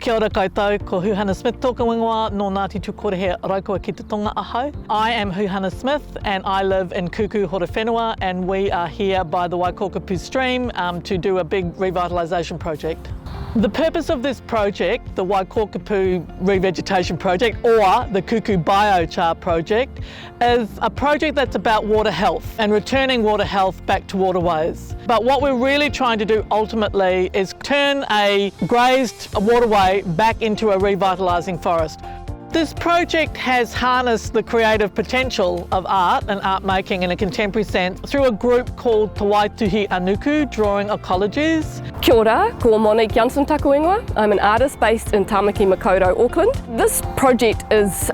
Kia ora koutou, ko Huhana Smith tōka ingoa nō Ngāti Tūkorehe Raukua ki te tonga ahau. I am Huhana Smith and I live in Kuku, Horowhenua, and we are here by the Waikokōpu stream to do a big revitalisation project. The purpose of this project, the Waikokōpu revegetation project or the Kuku Biochar project, is a project that's about water health and returning water health back to waterways. But what we're really trying to do ultimately is turn a grazed waterway back into a revitalising forest. This project has harnessed the creative potential of art and art making in a contemporary sense through a group called Te Waituhi Anuku Drawing Ecologies. Kia ora, ko Monique Jansen taku ingoa. I'm an artist based in Tamaki Makaurau, Auckland. This project is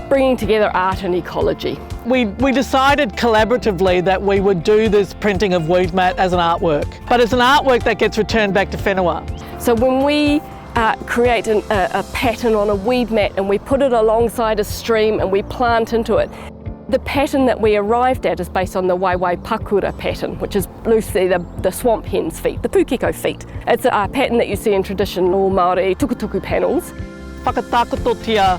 bringing together art and ecology. We decided collaboratively that we would do this printing of weed mat as an artwork, but it's an artwork that gets returned back to whenua. So when we create a pattern on a weed mat and we put it alongside a stream and we plant into it, the pattern that we arrived at is based on the Waiwai Pakura pattern, which is loosely the swamp hen's feet, the pūkeko feet. It's a pattern that you see in traditional Māori tukutuku panels. Whakatakototia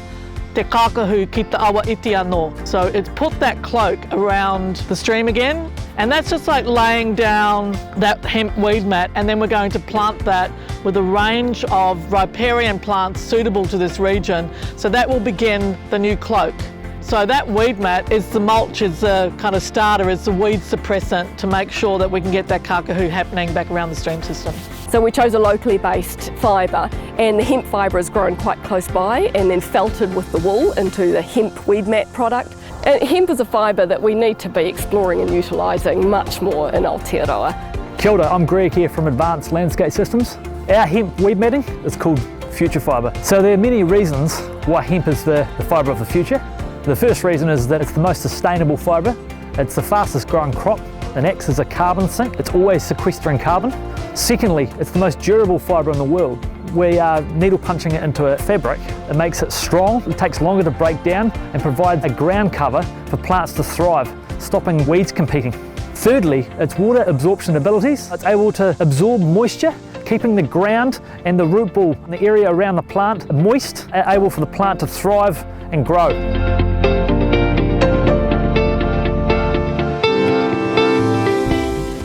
te kākahu ki te awa iti anō. So it's put that cloak around the stream again, and that's just like laying down that hemp weed mat, and then we're going to plant that with a range of riparian plants suitable to this region. So that will begin the new cloak. So that weed mat is the mulch, is the kind of starter, is the weed suppressant to make sure that we can get that kākahu happening back around the stream system. So we chose a locally based fibre, and the hemp fibre is grown quite close by and then felted with the wool into the hemp weed mat product. And hemp is a fibre that we need to be exploring and utilising much more in Aotearoa. Kia ora, I'm Greg here from Advanced Landscape Systems. Our hemp weed matting is called future fibre. So there are many reasons why hemp is the fibre of the future. The first reason is that it's the most sustainable fibre. It's the fastest growing crop and acts as a carbon sink. It's always sequestering carbon. Secondly, it's the most durable fibre in the world. We are needle punching it into a fabric. It makes it strong, it takes longer to break down and provides a ground cover for plants to thrive, stopping weeds competing. Thirdly, its water absorption abilities. It's able to absorb moisture, keeping the ground and the root ball, the area around the plant, moist, able for the plant to thrive and grow.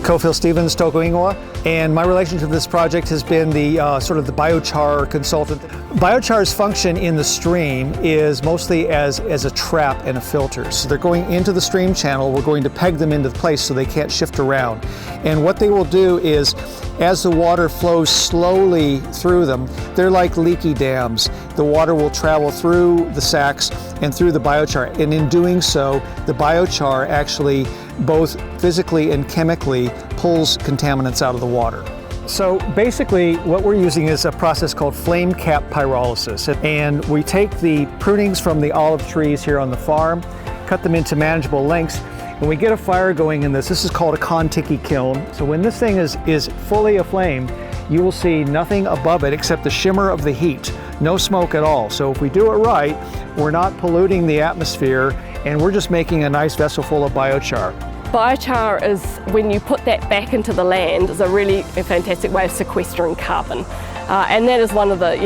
Phil Stevens, Toko Ingoa, and my relationship to this project has been the sort of the biochar consultant. Biochar's function in the stream is mostly as a trap and a filter. So they're going into the stream channel, we're going to peg them into place so they can't shift around. And what they will do is, as the water flows slowly through them, they're like leaky dams. The water will travel through the sacs and through the biochar, and in doing so, the biochar actually both physically and chemically pulls contaminants out of the water. So basically what we're using is a process called flame cap pyrolysis, and we take the prunings from the olive trees here on the farm, cut them into manageable lengths, and we get a fire going in this. This is called a Kontiki kiln. So when this thing is fully aflame, you will see nothing above it except the shimmer of the heat, no smoke at all. So if we do it right, we're not polluting the atmosphere, and we're just making a nice vessel full of biochar. Biochar is, when you put that back into the land, is a really fantastic way of sequestering carbon. And that is one of the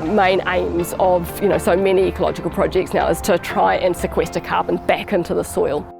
main aims of so many ecological projects now, is to try and sequester carbon back into the soil.